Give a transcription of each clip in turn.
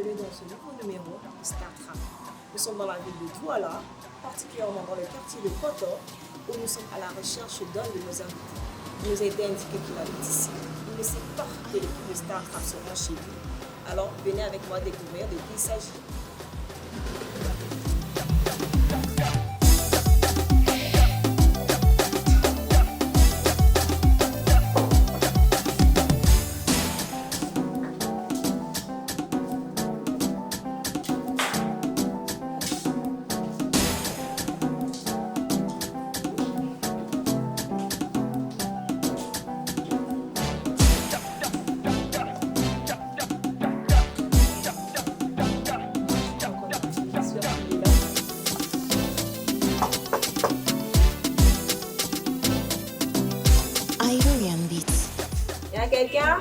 bienvenue dans ce nouveau numéro de StarTrap. Nous sommes dans la ville de Douala, particulièrement dans le quartier de Poto, où nous sommes à la recherche d'un de nos invités. Il nous a été indiqué qu'il habite ici. Il ne sait pas que l'équipe de StarTrap sera chez lui. Alors venez avec moi découvrir de qui il s'agit. Il y a quelqu'un?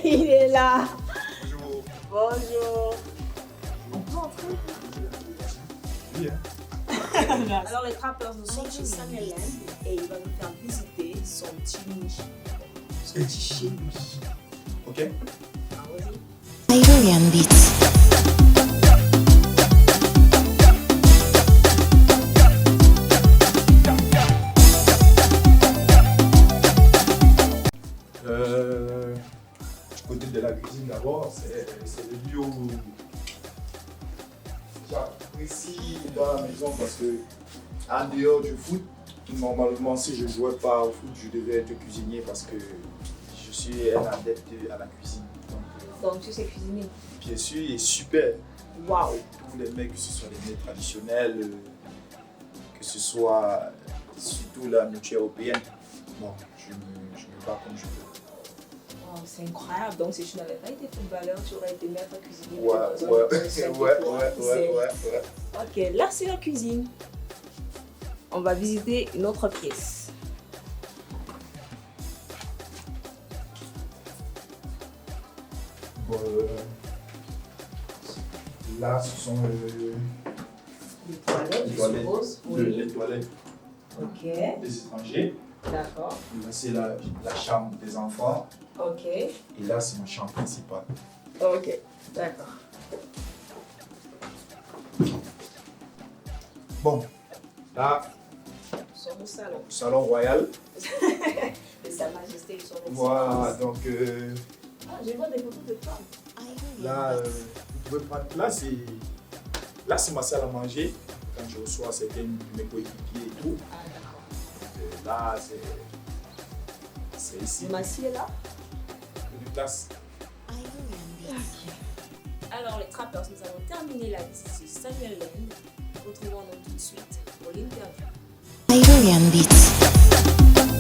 Il est là. Bonjour. Bonjour. On peut entrer? Oui, Alors les trappeurs, nous sommes chez Samuel Land et il va nous faire visiter son petit chez lui. Ok. Allons-y. Ivorian Beats. Du côté de la cuisine d'abord, c'est le lieu où j'apprécie dans la maison parce que en dehors du foot, normalement si je ne jouais pas au foot, je devais être cuisinier parce que je suis un adepte à la cuisine. Donc tu sais cuisiner. Bien sûr, et super. Waouh. Tous les mets, que ce soit les mets traditionnels, que ce soit surtout la nourriture européenne, bon, je me bats comme je peux. Oh, c'est incroyable. Donc si tu n'avais pas été footballeur, tu aurais été maître cuisinier. Ouais. Ok, là c'est la cuisine. On va visiter une autre pièce. Bon, là, ce sont Les toilettes, les je toilettes, suppose. les toilettes Ok, des étrangers. d'accord. Là, c'est la chambre des enfants. Ok, Et là, c'est ma chambre principale. ok, d'accord. Bon, là, Nous sommes au salon. salon royal. De Sa Majesté et son Excellence. Voilà, donc Ah, je vois des photos de femmes. là, vous pouvez prendre. Là, c'est ma salle à manger. Quand je reçois certains de mes coéquipiers et tout. Ah, d'accord. Donc, là, c'est ici. Vous m'assieds là? Une place. Alors, les trappers, nous avons terminé la visite sur Samuel Land. Retrouvons-nous tout de suite pour l'interview. Ivorian Beats.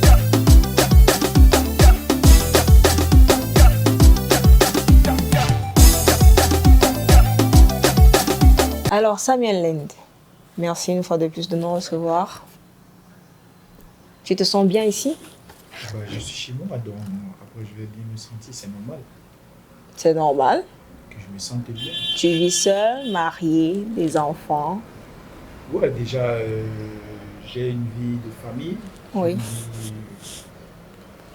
Alors, Samuel Land, merci une fois de plus de nous recevoir. Tu te sens bien ici? Je suis chez moi, donc après je vais bien me sentir, c'est normal C'est normal. que je me sente bien. Tu vis seul, marié, des enfants. Ouais, déjà, j'ai une vie de famille. Oui.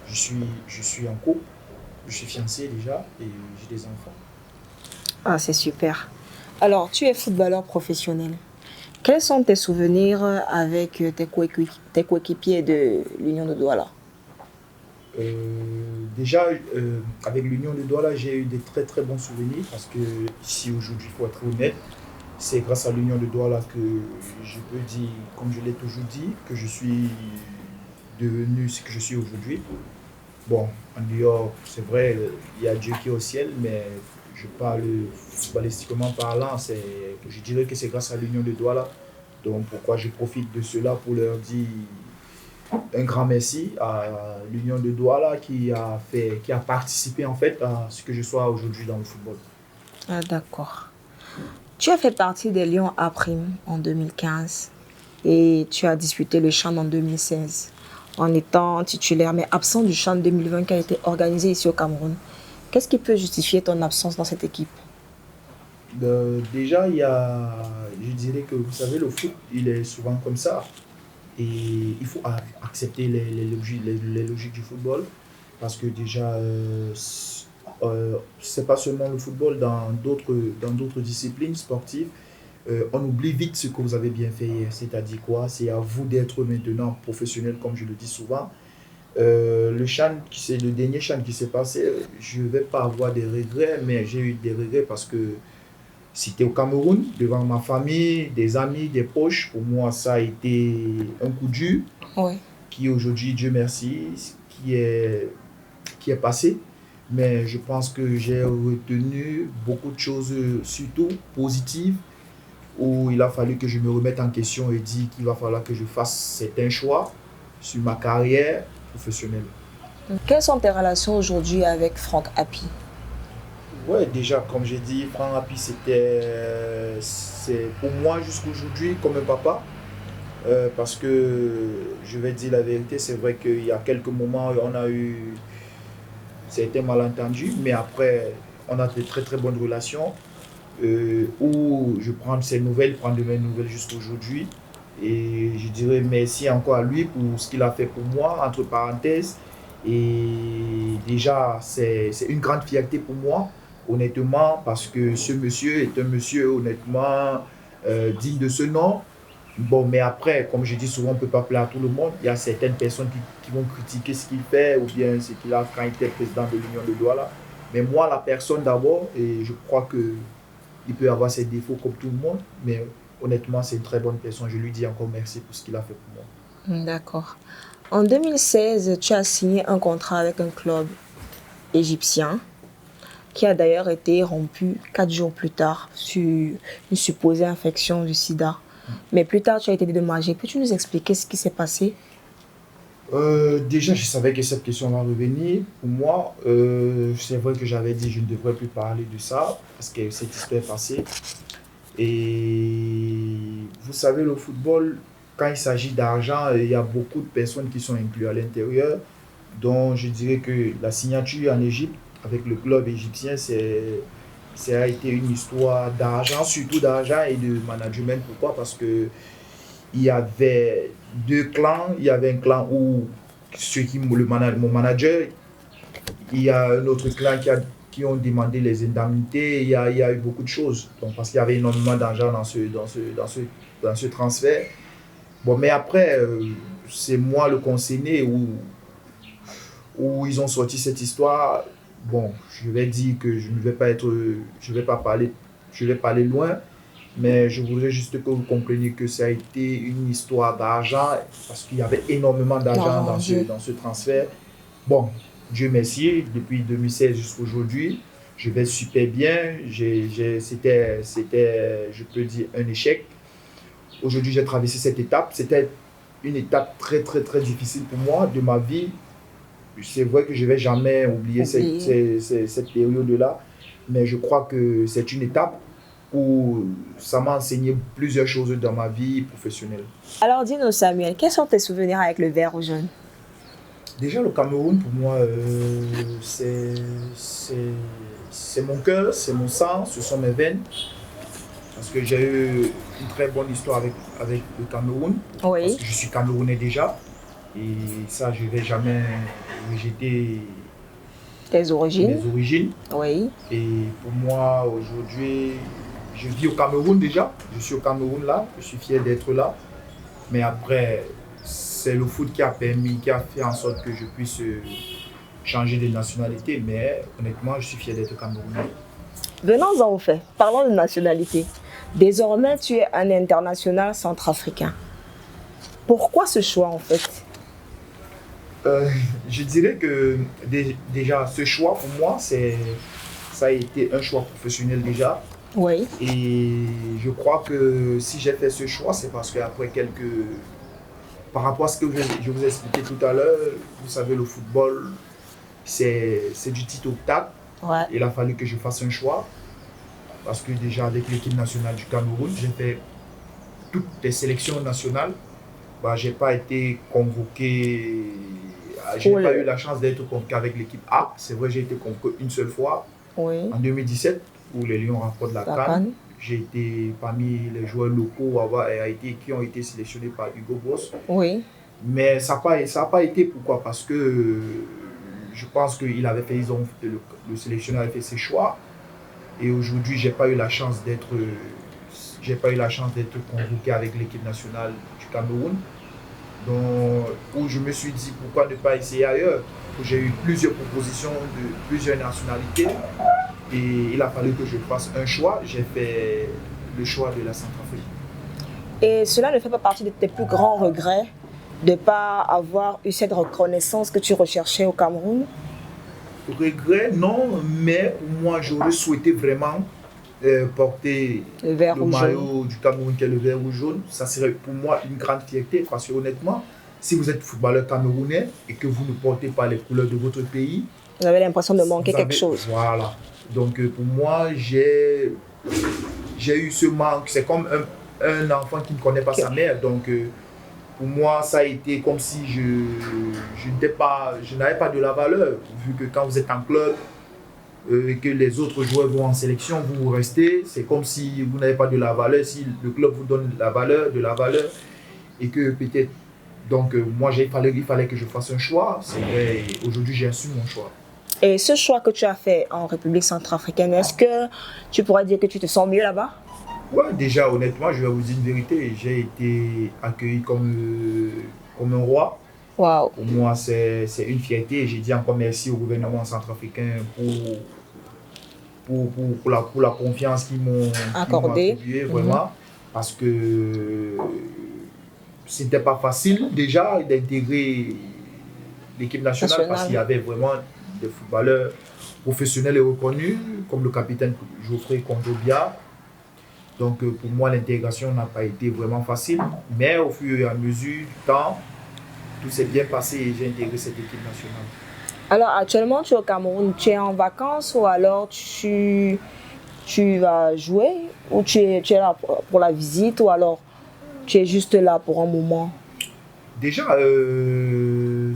Je suis en couple, je suis fiancé déjà et j'ai des enfants. Ah, c'est super. Alors, tu es footballeur professionnel. Quels sont tes souvenirs avec tes coéquipiers de l'Union de Douala? Déjà, avec l'Union de Douala, j'ai eu des très très bons souvenirs parce que ici aujourd'hui, il faut être honnête, c'est grâce à l'Union de Douala que je peux dire, comme je l'ai toujours dit, que je suis devenu ce que je suis aujourd'hui. Bon, en dehors, c'est vrai, il y a Dieu qui est au ciel, mais je parle footballistiquement parlant, je dirais que c'est grâce à l'Union de Douala. Donc pourquoi je profite de cela pour leur dire un grand merci à l'Union de Douala qui a participé en fait à ce que je sois aujourd'hui dans le football. Ah, d'accord. Tu as fait partie des Lions A Prime en 2015 et tu as disputé le CHAN en 2016 en étant titulaire mais absent du CHAN 2020 qui a été organisé ici au Cameroun. Qu'est-ce qui peut justifier ton absence dans cette équipe? Déjà, je dirais que vous savez, le foot, il est souvent comme ça. Et il faut accepter les logiques du football. Parce que déjà, c'est pas seulement le football, dans d'autres disciplines sportives, on oublie vite ce que vous avez bien fait hier. C'est-à-dire quoi? C'est à vous d'être maintenant professionnel, comme je le dis souvent. Le dernier CHAN qui s'est passé, je ne vais pas avoir des regrets, mais j'ai eu des regrets parce que c'était au Cameroun, devant ma famille, des amis, des proches. Pour moi, ça a été un coup dur Oui. qui aujourd'hui, Dieu merci, qui est passé. Mais je pense que j'ai retenu beaucoup de choses, surtout positives, où il a fallu que je me remette en question et dire qu'il va falloir que je fasse certains choix sur ma carrière professionnelle. Quelles sont tes relations aujourd'hui avec Franck Happy? Ouais, déjà, comme j'ai dit, Franck Happy, c'est pour moi jusqu'aujourd'hui comme un papa. Parce que, je vais dire la vérité, c'est vrai qu'il y a quelques moments, on a eu certains malentendus, mais après, on a de très très bonnes relations. Où je prends ses nouvelles, prends de mes nouvelles jusqu'à aujourd'hui. Et je dirais merci encore à lui pour ce qu'il a fait pour moi, entre parenthèses. Et déjà, c'est une grande fierté pour moi, honnêtement, parce que ce monsieur est un monsieur, honnêtement, digne de ce nom. Bon, mais après, comme je dis souvent, on ne peut pas plaire à tout le monde. Il y a certaines personnes qui vont critiquer ce qu'il fait ou bien ce qu'il a quand il était président de l'Union de Douala. Mais moi, la personne d'abord, et je crois qu'il peut avoir ses défauts comme tout le monde, mais honnêtement, c'est une très bonne personne. Je lui dis encore merci pour ce qu'il a fait pour moi. D'accord. En 2016, tu as signé un contrat avec un club égyptien qui a d'ailleurs été rompu 4 jours plus tard sur une supposée infection du sida. Mais plus tard, tu as été dédommagé. Peux-tu nous expliquer ce qui s'est passé? Déjà, je savais que cette question va revenir. Pour moi, c'est vrai que j'avais dit que je ne devrais plus parler de ça parce que cette histoire est passée. Et vous savez, le football, quand il s'agit d'argent, il y a beaucoup de personnes qui sont incluses à l'intérieur. Donc, je dirais que la signature en Égypte avec le club égyptien, ça a été une histoire d'argent, surtout d'argent et de management. Pourquoi? Parce que il y avait deux clans. Il y avait un clan où mon manager, il y a un autre clan qui ont demandé les indemnités. Il y a eu beaucoup de choses. Donc, parce qu'il y avait énormément d'argent dans ce transfert. Bon, mais après, c'est moi le concerné où ils ont sorti cette histoire. Bon, je vais dire que je vais parler loin. Mais je voudrais juste que vous compreniez que ça a été une histoire d'argent parce qu'il y avait énormément d'argent dans ce transfert. Bon, Dieu merci, depuis 2016 jusqu'à aujourd'hui, je vais super bien. C'était, je peux dire, un échec. Aujourd'hui, j'ai traversé cette étape. C'était une étape très, très, très difficile pour moi de ma vie. C'est vrai que je ne vais jamais oublier cette période-là. Mais je crois que c'est une étape où ça m'a enseigné plusieurs choses dans ma vie professionnelle. Alors dis-nous Samuel, quels sont tes souvenirs avec le vert ou jaune? Déjà le Cameroun pour moi c'est mon cœur, c'est mon sang, ce sont mes veines. Parce que j'ai eu une très bonne histoire avec le Cameroun. Oui. Parce que je suis Camerounais déjà. Et ça je ne vais jamais rejeter tes origines. mes origines. Oui. Et pour moi aujourd'hui, je vis au Cameroun déjà, je suis au Cameroun là, je suis fier d'être là. Mais après, c'est le foot qui a fait en sorte que je puisse changer de nationalité. Mais honnêtement, je suis fier d'être Camerounais. Venons-en au fait, parlons de nationalité. Désormais, tu es un international centrafricain. Pourquoi ce choix en fait? Je dirais que déjà, ce choix pour moi, ça a été un choix professionnel déjà. Oui. Et je crois que si j'ai fait ce choix, c'est parce qu'après par rapport à ce que je vous ai expliqué tout à l'heure, vous savez, le football, c'est du tic au tac. Ouais. Il a fallu que je fasse un choix. Parce que déjà, avec l'équipe nationale du Cameroun, j'ai fait toutes les sélections nationales. Je n'ai pas été convoqué. Je n'ai pas eu la chance d'être convoqué avec l'équipe A. C'est vrai, j'ai été convoqué une seule fois, oui, en 2017, où les Lions remportent la CAN. J'ai été parmi les joueurs locaux qui ont été sélectionnés par Hugo Boss. Oui. Mais ça n'a pas été. Pourquoi? Parce que je pense que le sélectionneur avait fait ses choix. Et aujourd'hui, j'ai pas eu la chance d'être convoqué avec l'équipe nationale du Cameroun. Donc, où je me suis dit pourquoi ne pas essayer ailleurs. J'ai eu plusieurs propositions de plusieurs nationalités et il a fallu que je fasse un choix. J'ai fait le choix de la Centrafrique. Et cela ne fait pas partie de tes plus grands regrets de ne pas avoir eu cette reconnaissance que tu recherchais au Cameroun? Regret, non, mais moi j'aurais souhaité vraiment porter Le maillot du Cameroun qui est le vert ou jaune. Ça serait pour moi une grande fierté parce que honnêtement, si vous êtes footballeur camerounais et que vous ne portez pas les couleurs de votre pays, vous avez l'impression de manquer quelque chose. Voilà. Donc pour moi, j'ai eu ce manque. C'est comme un enfant qui ne connaît pas sa mère. Donc pour moi, ça a été comme si je n'avais pas de la valeur. Vu que quand vous êtes en club et que les autres joueurs vont en sélection, vous restez. C'est comme si vous n'avez pas de la valeur. Si le club vous donne de la valeur, et que peut-être. Donc moi, il fallait que je fasse un choix. C'est vrai, aujourd'hui, j'ai assumé mon choix. Et ce choix que tu as fait en République centrafricaine, est-ce que tu pourrais dire que tu te sens mieux là-bas? Ouais, déjà, honnêtement, je vais vous dire une vérité. J'ai été accueilli comme un roi. Wow. Pour moi, c'est une fierté. Et j'ai dit encore merci au gouvernement centrafricain pour la confiance qu'ils m'ont attribuée, vraiment. Parce que c'était pas facile, déjà, d'intégrer l'équipe nationale. Parce qu'il y avait vraiment des footballeurs professionnels et reconnus, comme le capitaine Geoffrey Kondobia. Donc pour moi, l'intégration n'a pas été vraiment facile, mais au fur et à mesure du temps, tout s'est bien passé et j'ai intégré cette équipe nationale. Alors actuellement, tu es au Cameroun, tu es en vacances ou alors tu vas jouer ou tu es là pour la visite ou alors tu es juste là pour un moment? Déjà,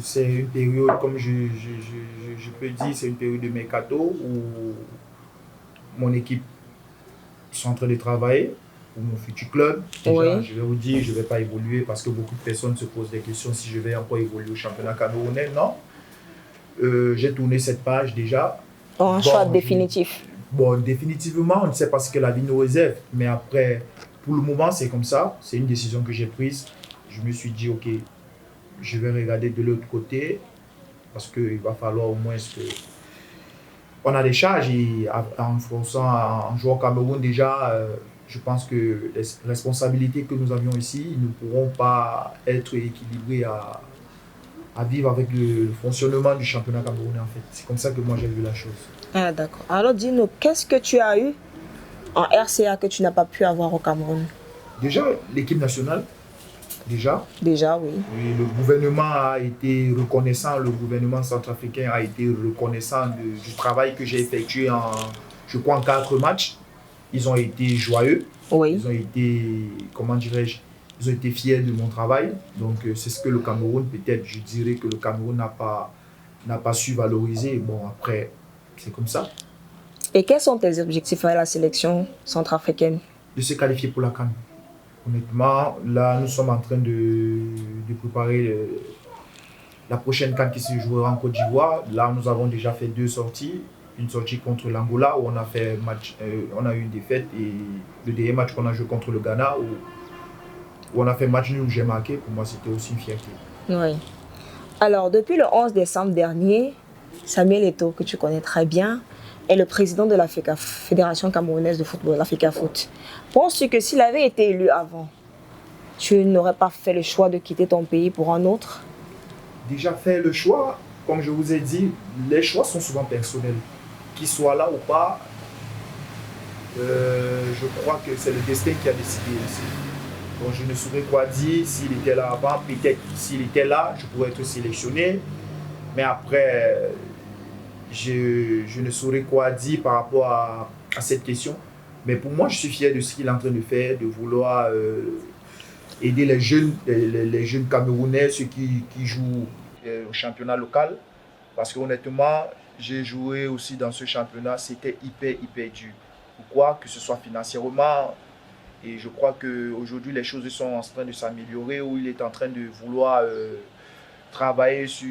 c'est une période, comme je peux dire, c'est une période de mercato où mon équipe ils sont en train de travailler pour mon futur club. Déjà, oui. Je vais vous dire, je ne vais pas évoluer parce que beaucoup de personnes se posent des questions si je vais encore évoluer au championnat camerounais. Non. J'ai tourné cette page déjà. Un choix définitif. Bon, définitivement, on ne sait pas ce que la vie nous réserve. Mais après, pour le moment, c'est comme ça. C'est une décision que j'ai prise. Je me suis dit, ok, je vais regarder de l'autre côté parce qu'il va falloir au moins que... On a des charges et en jouant au Cameroun déjà, je pense que les responsabilités que nous avions ici ne pourront pas être équilibrées à vivre avec le fonctionnement du championnat camerounais en fait. C'est comme ça que moi j'ai vu la chose. Ah d'accord. Alors dis-nous, qu'est-ce que tu as eu en RCA que tu n'as pas pu avoir au Cameroun? Déjà, l'équipe nationale. Déjà, oui. Oui, le gouvernement a été reconnaissant, le gouvernement centrafricain a été reconnaissant du travail que j'ai effectué je crois, en 4 matchs. Ils ont été joyeux. Oui. Ils ont été, comment dirais-je, ils ont été fiers de mon travail. Donc, c'est ce que le Cameroun, peut-être, je dirais que le Cameroun n'a pas su valoriser. Bon, après, c'est comme ça. Et quels sont tes objectifs à la sélection centrafricaine? De se qualifier pour la CAN. Honnêtement, là, nous sommes en train de préparer la prochaine CAN qui se jouera en Côte d'Ivoire. Là, nous avons déjà fait 2 sorties. Une sortie contre l'Angola où on a eu une défaite et le dernier match qu'on a joué contre le Ghana où on a fait match nul où j'ai marqué. Pour moi, c'était aussi une fierté. Oui. Alors, depuis le 11 décembre dernier, Samuel Eto'o, que tu connais très bien, est le président de la Fédération camerounaise de football, l'Africa Foot. Penses-tu que s'il avait été élu avant, tu n'aurais pas fait le choix de quitter ton pays pour un autre? Déjà fait le choix, comme je vous ai dit, les choix sont souvent personnels. Qu'il soit là ou pas, je crois que c'est le destin qui a décidé aussi. Donc je ne saurais quoi dire s'il était là avant. Peut-être s'il était là, je pourrais être sélectionné. Mais après, je ne saurais quoi dire par rapport à cette question. Mais pour moi, je suis fier de ce qu'il est en train de faire, de vouloir aider les jeunes Camerounais, ceux qui jouent au championnat local. Parce qu'honnêtement, j'ai joué aussi dans ce championnat, c'était hyper dur. Pourquoi? Que ce soit financièrement. Et je crois qu'aujourd'hui, les choses sont en train de s'améliorer, où il est en train de vouloir travailler sur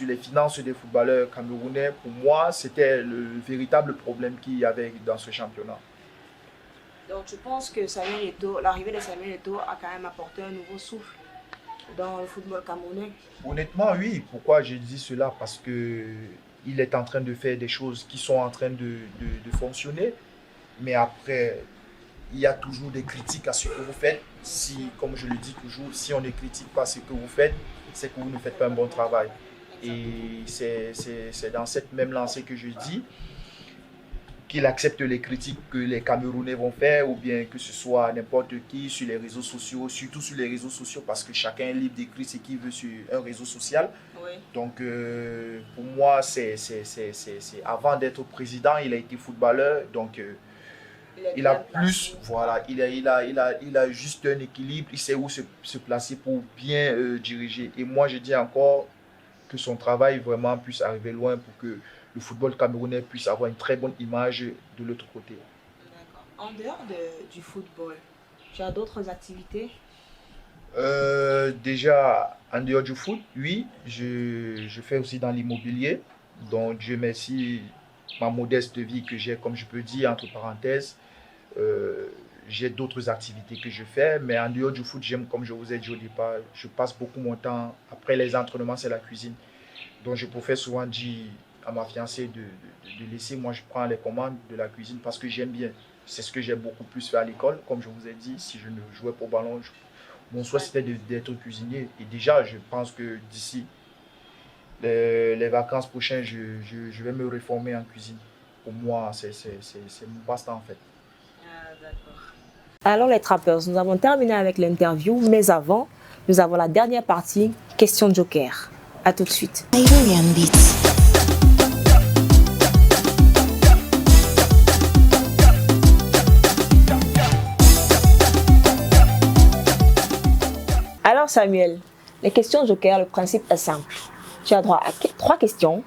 les finances des footballeurs camerounais, pour moi, c'était le véritable problème qu'il y avait dans ce championnat. Donc tu penses que l'arrivée de Samuel Eto'o a quand même apporté un nouveau souffle dans le football camerounais? Honnêtement, oui. Pourquoi j'ai dit cela? Parce qu'il est en train de faire des choses qui sont en train de fonctionner. Mais après, il y a toujours des critiques à ce que vous faites. Si, comme je le dis toujours, si on ne critique pas ce que vous faites, c'est que vous ne faites pas un bon travail. Et c'est dans cette même lancée que je dis qu'il accepte les critiques que les Camerounais vont faire, ou bien que ce soit n'importe qui sur les réseaux sociaux, surtout sur les réseaux sociaux, parce que chacun est libre d'écrire ce qu'il veut sur un réseau social. Oui. Donc, pour moi, avant d'être président, il a été footballeur. Donc, il a plus, voilà, il a juste un équilibre, il sait où se placer pour bien diriger. Et moi, je dis encore que son travail vraiment puisse arriver loin pour que le football camerounais puisse avoir une très bonne image de l'autre côté. D'accord. En dehors du football, tu as d'autres activités? Déjà, en dehors du foot, oui, je fais aussi dans l'immobilier. Donc, Dieu merci, ma modeste vie que j'ai, comme je peux dire, entre parenthèses, j'ai d'autres activités que je fais. Mais en dehors du foot, j'aime, comme je vous ai dit au départ, je passe beaucoup mon temps, après les entraînements, c'est la cuisine. Donc, je préfère souvent dire à ma fiancée de laisser, moi je prends les commandes de la cuisine parce que j'aime bien. C'est ce que j'ai beaucoup plus fait à l'école. Comme je vous ai dit, si je ne jouais pas au ballon, mon souhait c'était d'être cuisinier. Et déjà, je pense que d'ici les vacances prochaines, je vais me réformer en cuisine. Pour moi, c'est mon passe-temps en fait. Ah, d'accord. Alors les trappers, nous avons terminé avec l'interview, mais avant, nous avons la dernière partie, question joker. À tout de suite. Ivorian Beats. Alors Samuel, les questions joker, le principe est simple. Tu as droit à 3 questions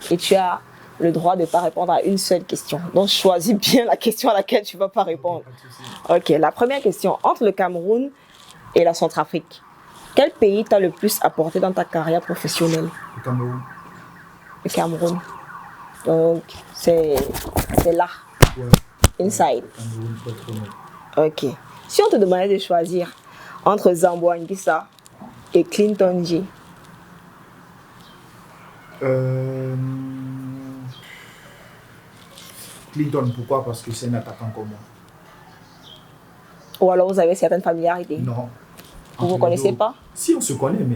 et tu as le droit de ne pas répondre à une seule question. Donc choisis bien la question à laquelle tu ne vas pas répondre. Ok, la première question, entre le Cameroun et la Centrafrique, quel pays t'a le plus apporté dans ta carrière professionnelle? Le Cameroun. Le Cameroun. Donc c'est là, Ouais. inside. Le Cameroun, pas trop mal. Ok. Si on te demandait de choisir entre Zambo Anguissa et Clinton J, Clinton, pourquoi? Parce que c'est un attaquant comme moi. ou alors vous avez certaines familiarités? Non. Vous ne vous connaissez pas? Si, on se connaît, mais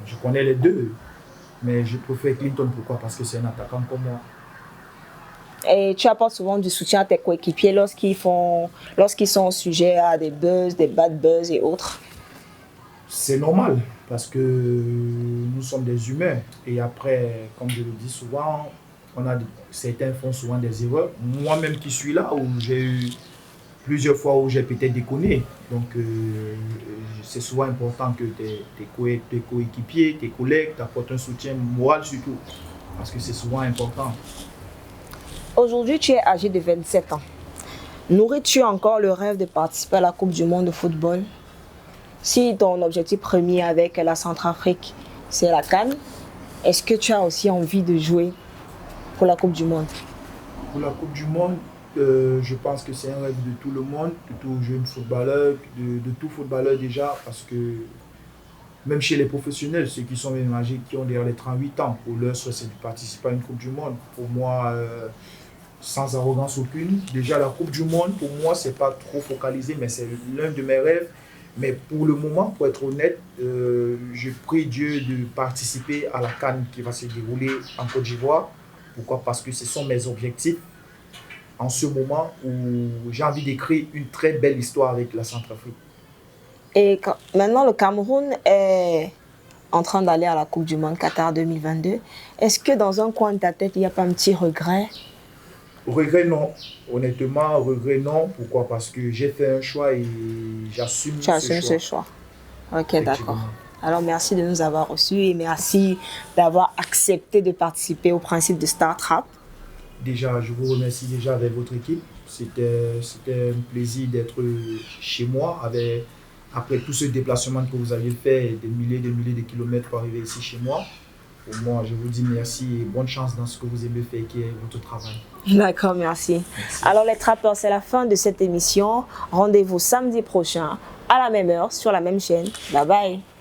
je connais les deux. Mais je préfère Clinton, pourquoi? Parce que c'est un attaquant comme moi. Et tu apportes souvent du soutien à tes coéquipiers lorsqu'ils sont sujets à des buzz, des bad buzz et autres? C'est normal, parce que nous sommes des humains. Et après, comme je le dis souvent, certains font souvent des erreurs. Moi-même qui suis là, où j'ai eu plusieurs fois où j'ai peut-être déconné. Donc, c'est souvent important que tes coéquipiers, tes collègues t'apportent un soutien moral surtout. Parce que c'est souvent important. Aujourd'hui, tu es âgé de 27 ans. Nourris-tu encore le rêve de participer à la Coupe du Monde de football? Si ton objectif premier avec la Centrafrique, c'est la CAN, est-ce que tu as aussi envie de jouer pour la Coupe du Monde? Pour la Coupe du Monde, je pense que c'est un rêve de tout le monde, de tout jeune footballeur, de tout footballeur déjà, parce que même chez les professionnels, ceux qui sont même âgés, qui ont derrière les 38 ans, pour leur souhait c'est de participer à une Coupe du Monde. Pour moi, sans arrogance aucune, déjà la Coupe du Monde, pour moi, c'est pas trop focalisé, mais c'est l'un de mes rêves. Mais pour le moment, pour être honnête, je prie Dieu de participer à la CAN qui va se dérouler en Côte d'Ivoire. Pourquoi? Parce que ce sont mes objectifs en ce moment où j'ai envie d'écrire une très belle histoire avec la Centrafrique. Et maintenant, le Cameroun est en train d'aller à la Coupe du Monde Qatar 2022. Est-ce que dans un coin de ta tête, il n'y a pas un petit regret? Regret, non. Honnêtement, regret, non. Pourquoi? Parce que j'ai fait un choix et j'assume ce choix. Tu assumes ce choix. Ok, d'accord. Alors, merci de nous avoir reçus et merci d'avoir accepté de participer au principe de Star Trap. Déjà, je vous remercie déjà avec votre équipe. C'était un plaisir d'être chez moi avec après tout ce déplacement que vous avez fait, des milliers de kilomètres pour arriver ici chez moi. Pour moi, je vous dis merci et bonne chance dans ce que vous aimez faire, qui est votre travail. D'accord, merci. Alors les trappeurs, c'est la fin de cette émission. Rendez-vous samedi prochain à la même heure sur la même chaîne. Bye bye.